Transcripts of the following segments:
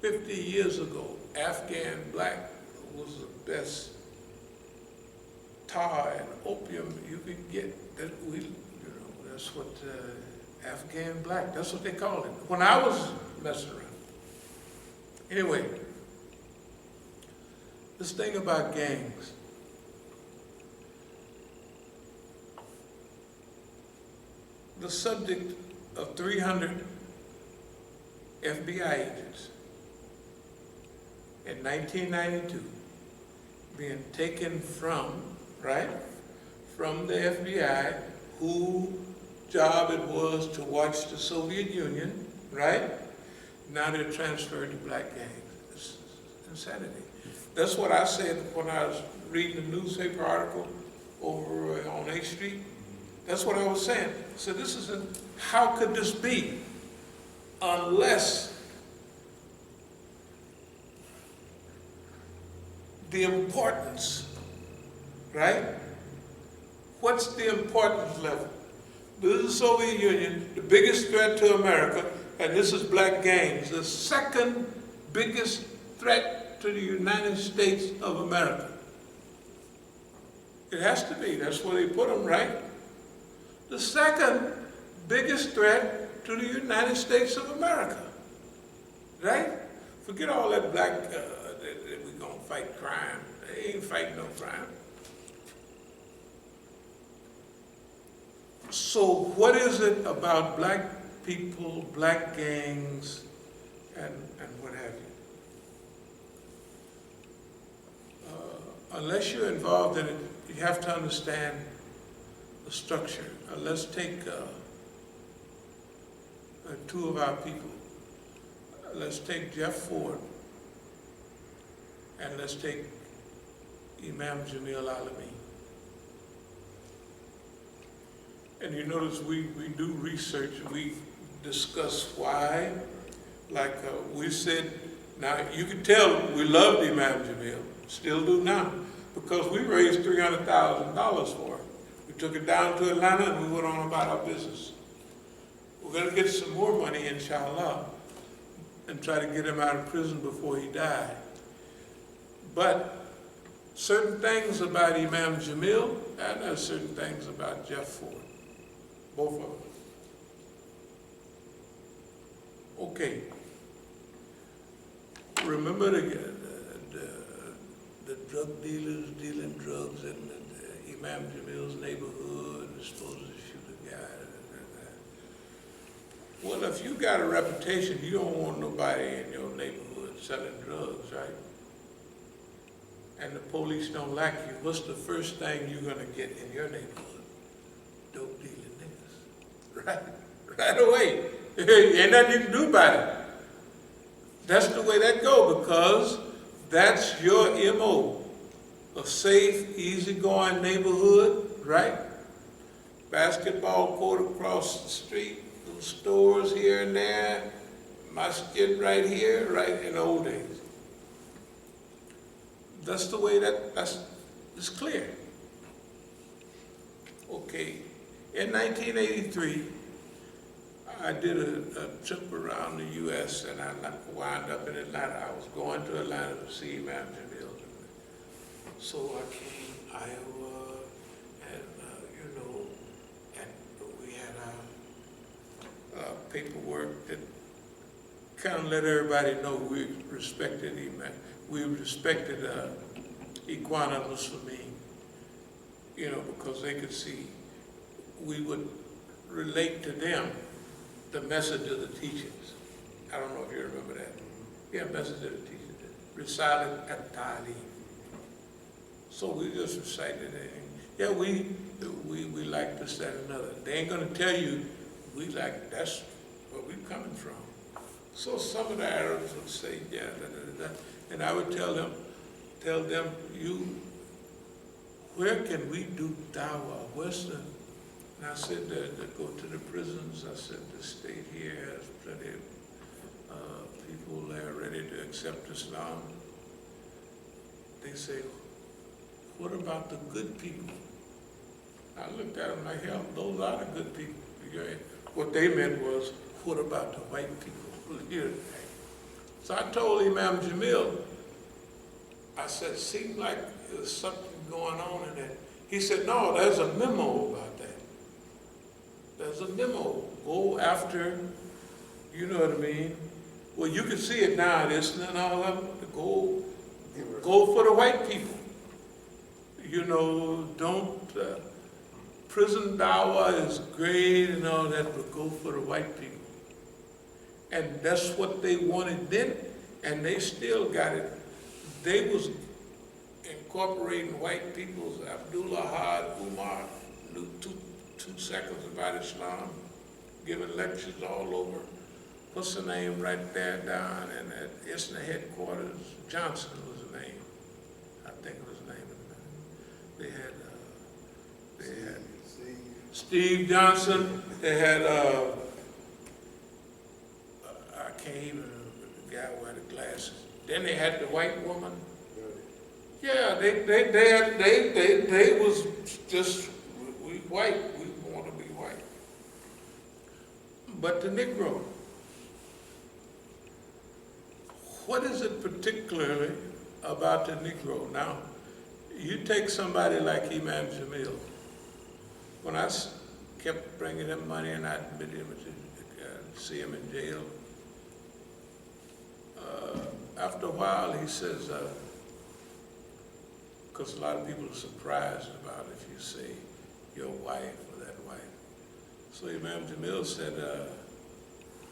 50 years ago, Afghan black was the best tar and opium you could get. That's what Afghan black, that's what they called it when I was messing around. Anyway, this thing about gangs. The subject of 300 FBI agents in 1992 being taken from, right, from the FBI, whose job it was to watch the Soviet Union, right? Now they're transferred to black gangs. It's insanity. That's what I said when I was reading the newspaper article over on 8th Street. That's what I was saying. So this isn't, how could this be unless the importance, right? What's the importance level? This is the Soviet Union, the biggest threat to America, and this is black gangs, the second biggest threat to the United States of America. It has to be, that's where they put them, right? The second biggest threat to the United States of America, right? Forget all that black, that we're gonna fight crime. They ain't fighting no crime. So what is it about black people, black gangs, and what have you? Unless you're involved in it, you have to understand the structure. Let's take two of our people. Let's take Jeff Ford, and let's take Imam Jamil Alami. And you notice we do research, we discuss why. Like we said, now you can tell we loved Imam Jamil, still do now, because we raised $300,000 for him. We took it down to Atlanta and we went on about our business. We're going to get some more money, inshallah, and try to get him out of prison before he died. But certain things about Imam Jamil, and there's certain things about Jeff Ford. Both of them. Okay. Remember the drug dealers dealing drugs in Imam Jamil's neighborhood and supposed to shoot a guy. Well, if you got a reputation, you don't want nobody in your neighborhood selling drugs, right? And the police don't like you. What's the first thing you're gonna get in your neighborhood? Dope dealing niggas, right? Right away. Ain't nothing you can do about it. That's the way that go, because that's your MO. A safe, easygoing neighborhood, right? Basketball court across the street, little stores here and there, Masjid right here, right, in the old days. That's the way it's clear. Okay, in 1983, I did a trip around the U.S. and I wound up in Atlanta. I was going to Atlanta to see Imam Jamil. So I came Iowa, and and we had our paperwork that kind of let everybody know we respected Imam. We respected Ikhwan al-Muslimin, because they could see we would relate to them the message of the teachings. I don't know if you remember that. Yeah, message of the teachings. Risalat at-Ta'lim. So we just recited it. Yeah, we like this, that, and another. They ain't gonna tell you we like, that's where we coming from. So some of the Arabs would say, yeah, and I would tell them, where can we do dawah? Western. And I said that go to the prisons. I said the state here has plenty of people there ready to accept Islam. They say, what about the good people? I looked at them like, hell, those are the good people. What they meant was, what about the white people? So I told Imam Jamil, I said, seemed like there's something going on in that. He said, no, there's a memo about that. There's a memo. Go after, you know what I mean? Well, you can see it now, this and all of them. Go for the white people. You know, don't, prison dawah is great and all that, but go for the white people. And that's what they wanted then, and they still got it. They was incorporating white people's Abdullah Had Umar, knew two seconds about Islam, giving lectures all over. What's the name right there down in that ISNA headquarters? Johnson was the name. I think it was the name of the man. They had Steve Johnson. They had I can't even remember the guy with the glasses. Then they had the white woman. Yeah, they was just, we white, we want to be white. But the Negro, what is it particularly about the Negro? Now, you take somebody like Imam Jamil. When I kept bringing him money and I admitted him to see him in jail, after a while he says, because a lot of people are surprised about if you say your wife or that wife. So Imam Jamil said,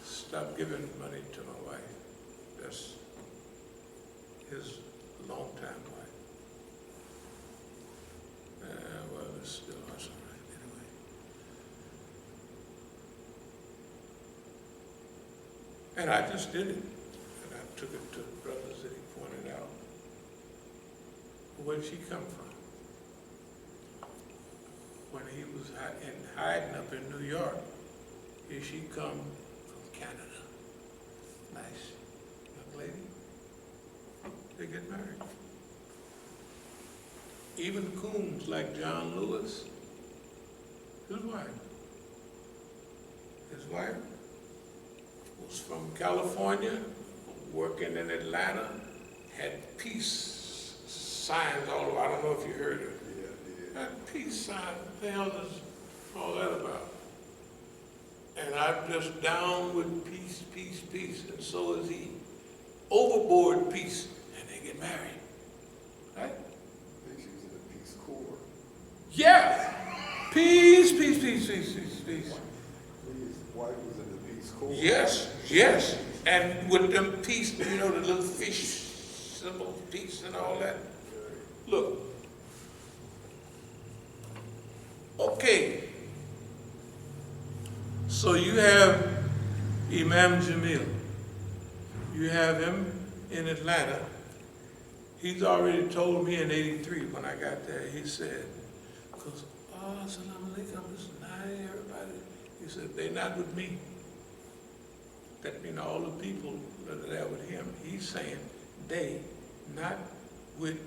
stop giving money to my wife. That's his longtime wife. Well, it's still that's all right, anyway. And I just did it. And I took it to the brothers that he pointed out. Where did she come from? When he was hiding up in New York, here she come from Canada. Nice young lady. They get married. Even coons like John Lewis, his wife was from California, working in Atlanta, had peace signs all over. I don't know if you heard of it. Yeah. That peace sign, what the hell is all that about? And I'm just down with peace, peace, peace, and so is he. Overboard peace, and they get married, right? I think she was in the Peace Corps. Yeah, peace, peace, peace, peace, peace, peace. His wife was in the Peace Corps. Yes, yes, and with them peace, you know, the little fish symbol, peace and all that. Look, okay, so you have Imam Jamil. You have him in Atlanta. He's already told me in '83 when I got there, he said, because, assalamu alaikum, hi everybody. He said, they're not with me. That means all the people that are there with him. He's saying, they not with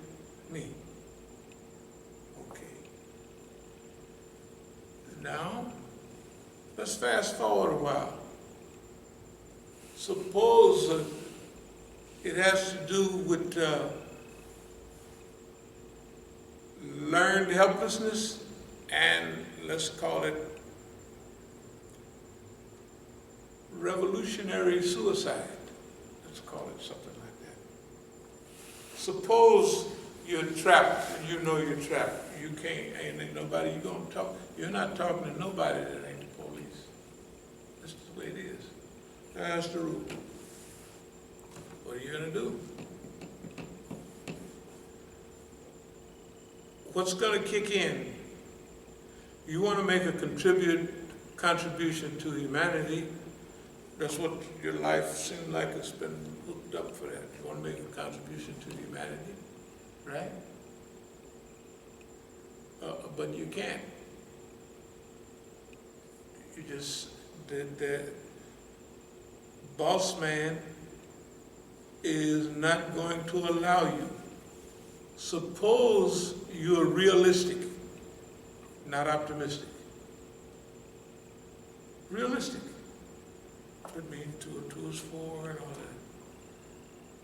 me. Okay. Now, let's fast forward a while. Suppose it has to do with learned helplessness and let's call it revolutionary suicide. Let's call it something like that. Suppose you're trapped and you know you're trapped. You can't, ain't nobody you're gonna talk. You're not talking to nobody that ain't the police. That's the way it is. That's the rule. What are you gonna do? What's gonna kick in? You wanna make a contribution to humanity. That's what your life seems like it's been hooked up for that. You wanna make a contribution to humanity, right? But you can't. You just, the boss man is not going to allow you. Suppose you're realistic, not optimistic. Realistic. Could mean 2 and 2 is 4 and all that.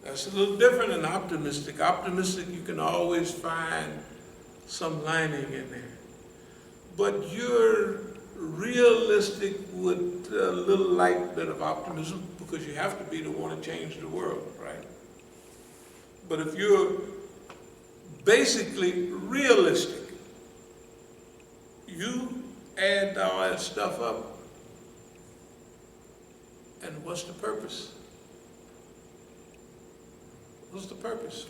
That's a little different than optimistic. Optimistic, you can always find some lining in there. But you're realistic with a little light bit of optimism because you have to be to want to change the world, right? But if you're basically realistic, you add all that stuff up, and what's the purpose? What's the purpose?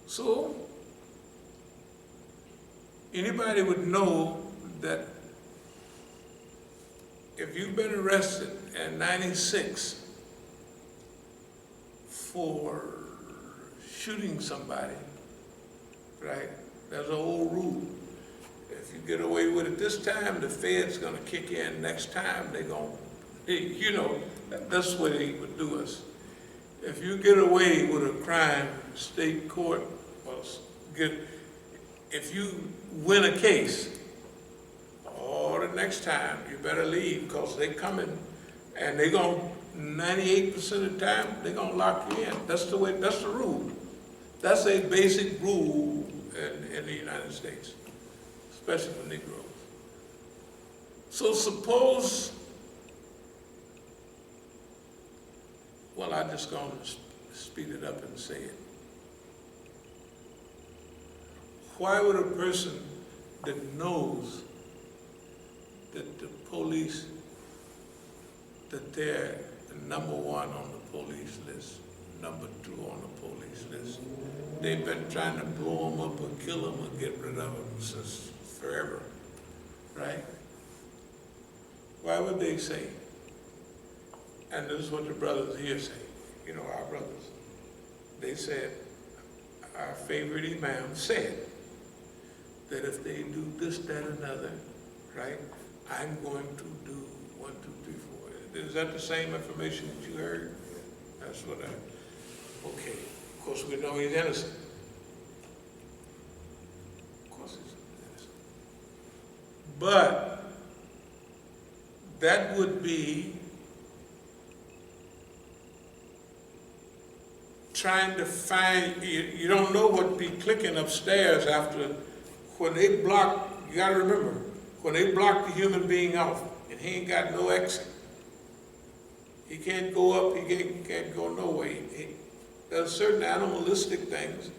So, anybody would know that if you've been arrested in '96 for shooting somebody, right? There's an old rule. If you get away with it this time, the Fed's gonna kick in next time. That's what they would do us. If you get away with a crime, state court, if you win a case, the next time you better leave because they coming and they gonna, 98% of the time, they're gonna lock you in. That's the rule. That's a basic rule in the United States, especially for Negroes. So suppose, I'm just gonna speed it up and say it. Why would a person that knows that the police, that they're number one on the police list, number two on the police list, they've been trying to blow them up or kill them or get rid of them since forever, right? Why would they say, and this is what the brothers here say, our brothers, they said, our favorite Imam said that if they do this, that, another, right, I'm going to do 1, 2, 3, 4. Is that the same information that you heard? That's what okay. Of course, we know he's innocent. Of course he's innocent. But that would be trying to find, you don't know what be clicking upstairs after, when they block, you gotta remember, when they block the human being off and he ain't got no exit, he can't go up, he can't go no way. There's certain animalistic things.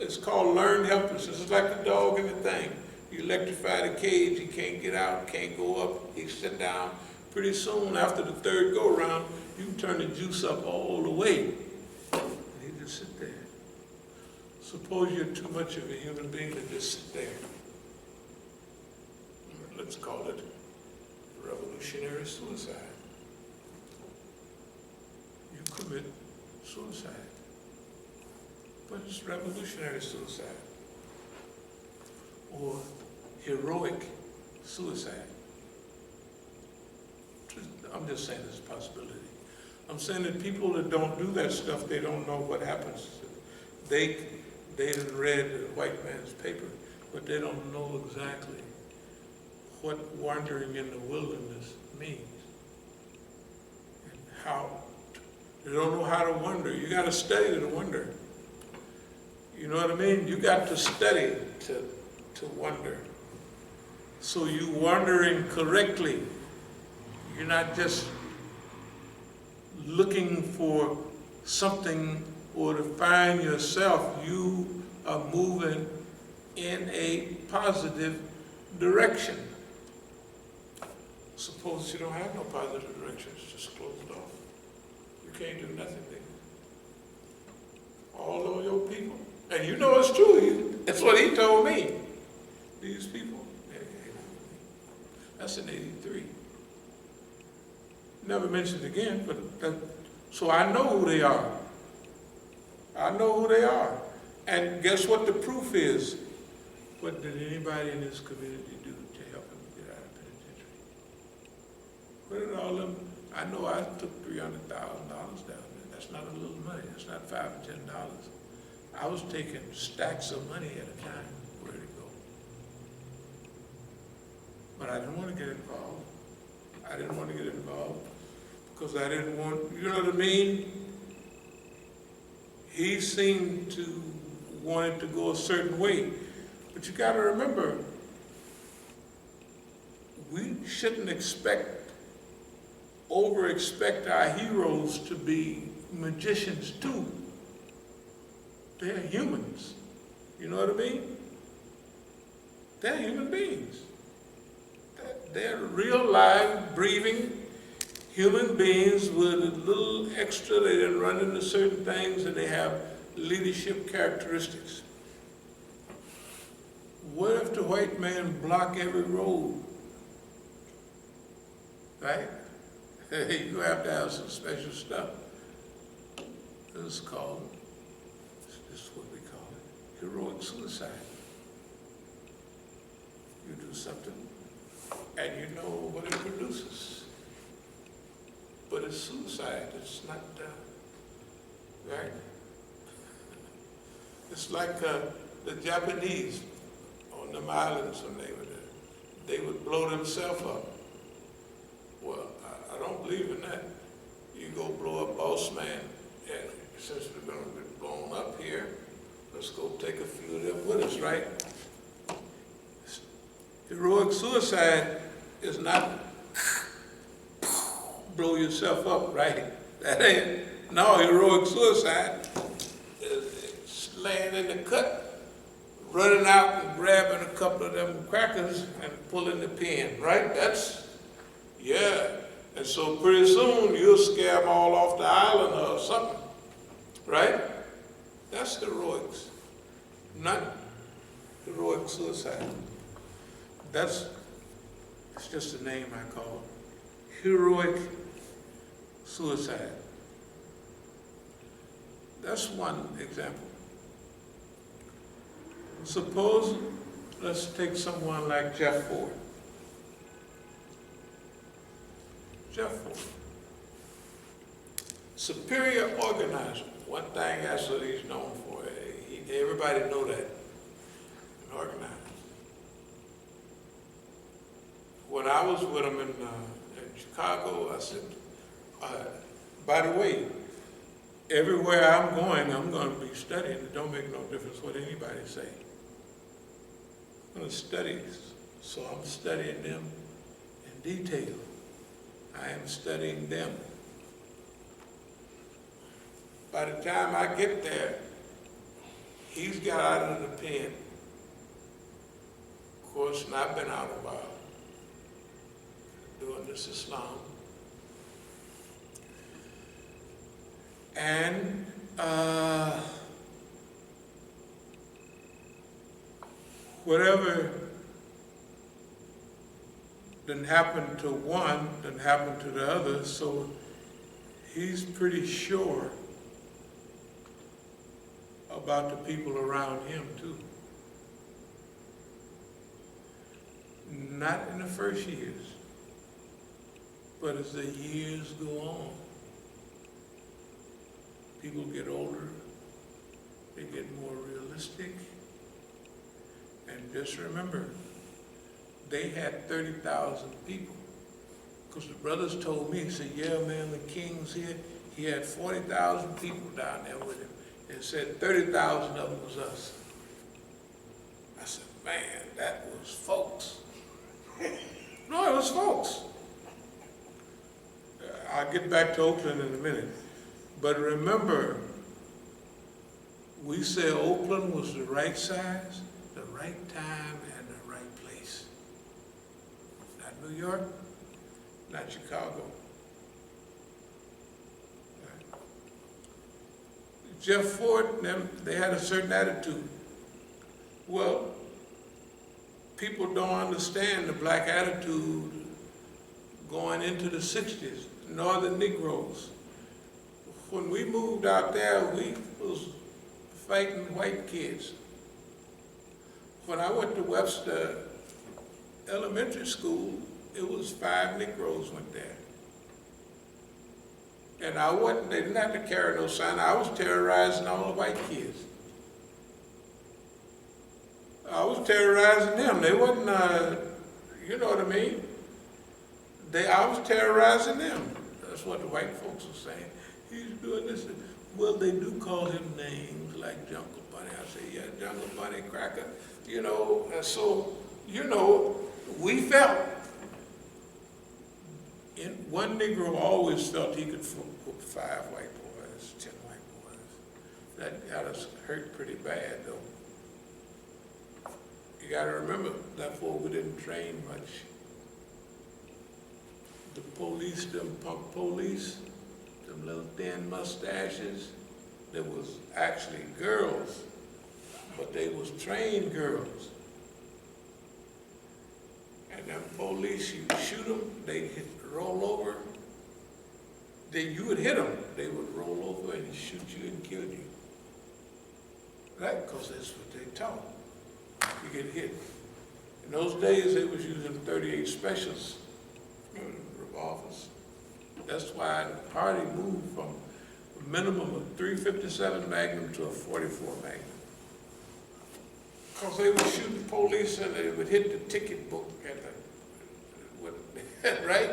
It's called learned helplessness. It's like the dog in the thing. You electrify the cage, he can't get out, can't go up, he sit down. Pretty soon after the third go round, you can turn the juice up all the way. And he just sit there. Suppose you're too much of a human being to just sit there. Let's call it revolutionary suicide. You commit suicide. But it's revolutionary suicide. Or heroic suicide. I'm just saying there's a possibility. I'm saying that people that don't do that stuff, they don't know what happens. They didn't read the white man's paper, but they don't know exactly what wandering in the wilderness means. And how, they don't know how to wander. You got to study to wander. You know what I mean? You got to study to wander. So you wandering correctly. You're not just looking for something or to find yourself. You are moving in a positive direction. Suppose you don't have no positive direction, it's just closed off. You can't do nothing there. All of your people, and you know it's true, that's what he told me. These people, that's in '83. Never mentioned again, but so I know who they are. I know who they are. And guess what the proof is? What did anybody in this community do to help him get out of penitentiary? What did all of them? I know I took $300,000 down there. That's not a little money. That's not $5 or $10. I was taking stacks of money at a time. Where'd it go? But I didn't want to get involved. I didn't want to get involved because I didn't want, you know what I mean? He seemed to want it to go a certain way. But you got to remember, we shouldn't over-expect our heroes to be magicians too. They're humans. You know what I mean? They're human beings. They're real, live, breathing human beings with a little extra. They didn't run into certain things, and they have leadership characteristics. What if the white man block every road? Right? You have to have some special stuff. This is called, this is what we call it, heroic suicide. You do something, and you know what it produces. But it's suicide, it's not, right? It's like the Japanese on them islands when they would blow themselves up. Well, I don't believe in that. You go blow up Boss Man, and since we're going to be blown up here, let's go take a few of them with us, right? Heroic suicide is not blow yourself up, right? That ain't. No, heroic suicide is laying in the cut, running out and grabbing a couple of them crackers and pulling the pin, right? Yeah. And so pretty soon you'll scare them all off the island or something, right? That's heroics, not heroic suicide. It's just a name I call it. Heroic suicide. That's one example. Suppose, let's take someone like Jeff Ford. Jeff Ford. Superior organizer. One thing that's what he's known for. Everybody know that. An organizer. When I was with him in Chicago, I said, by the way, everywhere I'm going to be studying. It don't make no difference what anybody say. I'm going to study, so I'm studying them in detail. I am studying them. By the time I get there, he's got out of the pen. Of course, and I've been out a while doing this Islam. And whatever didn't happen to one, didn't happen to the other, so he's pretty sure about the people around him too. Not in the first years, but as the years go on, people get older, they get more realistic, and just remember, they had 30,000 people. Because the brothers told me, he said, yeah, man, the king's here. He had 40,000 people down there with him. And said 30,000 of them was us. I said, man, that was folks. No, it was folks. I'll get back to Oakland in a minute. But remember, we said Oakland was the right size, the right time, and the right place. Not New York, not Chicago. Right. Jeff Ford, they had a certain attitude. Well, people don't understand the black attitude going into the 60s, Northern Negroes. When we moved out there, we was fighting white kids. When I went to Webster Elementary School, it was 5 Negroes went there. And they didn't have to carry no sign. I was terrorizing all the white kids. I was terrorizing them. They wasn't, you know what I mean? I was terrorizing them. That's what the white folks are saying. He's doing this. Well, they do call him names like Jungle Bunny. I say, yeah, Jungle Bunny, Cracker, you know. And so, you know, we felt, one Negro always felt he could whoop 5 white boys, 10 white boys. That got us hurt pretty bad, though. You gotta remember, that fool, we didn't train much. The police, them punk police, them little thin mustaches, there was actually girls, but they was trained girls. And them police, you shoot them, they roll over, then you would hit them, they would roll over and shoot you and kill you. Right, because that's what they taught. You get hit. In those days, they was using 38 specials, revolvers. That's why the party moved from a minimum of 357 Magnum to a 44 Magnum. Because they would shoot the police and they would hit the ticket book right?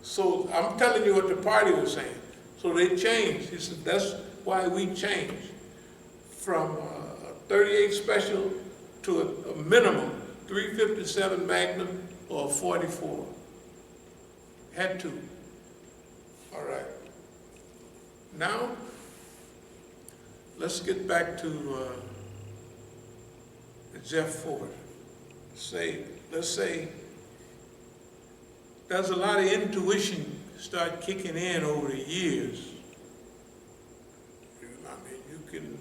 So I'm telling you what the party was saying. So they changed. He said, that's why we changed from a 38 special to a minimum 357 Magnum or 44. Had to. All right. Now, let's get back to Jeff Ford. Let's say there's a lot of intuition start kicking in over the years. I mean, you can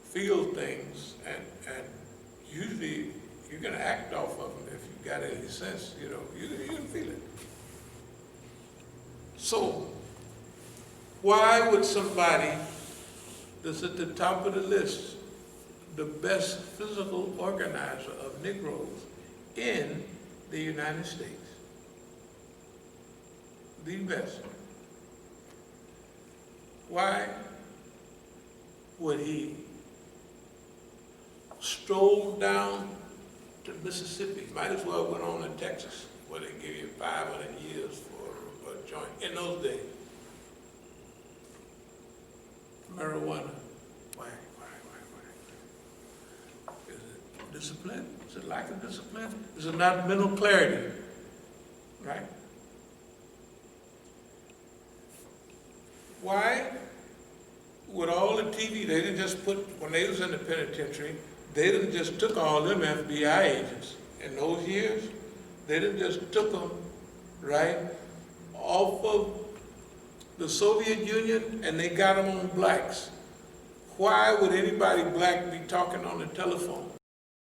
feel things, and usually you're going to act off of them if you've got any sense, you know, you can feel it. So, why would somebody that's at the top of the list, the best physical organizer of Negroes in the United States, the best, why would he stroll down to Mississippi? Might as well went on to Texas, where they give you 500 years for a joint in those days. Marijuana. Why? Is it discipline? Is it lack of discipline? Is it not mental clarity? Right? Why would all the TV, they didn't just put, when they was in the penitentiary, they didn't just took all them FBI agents in those years. They didn't just took them, right, off of the Soviet Union and they got them on blacks. Why would anybody black be talking on the telephone?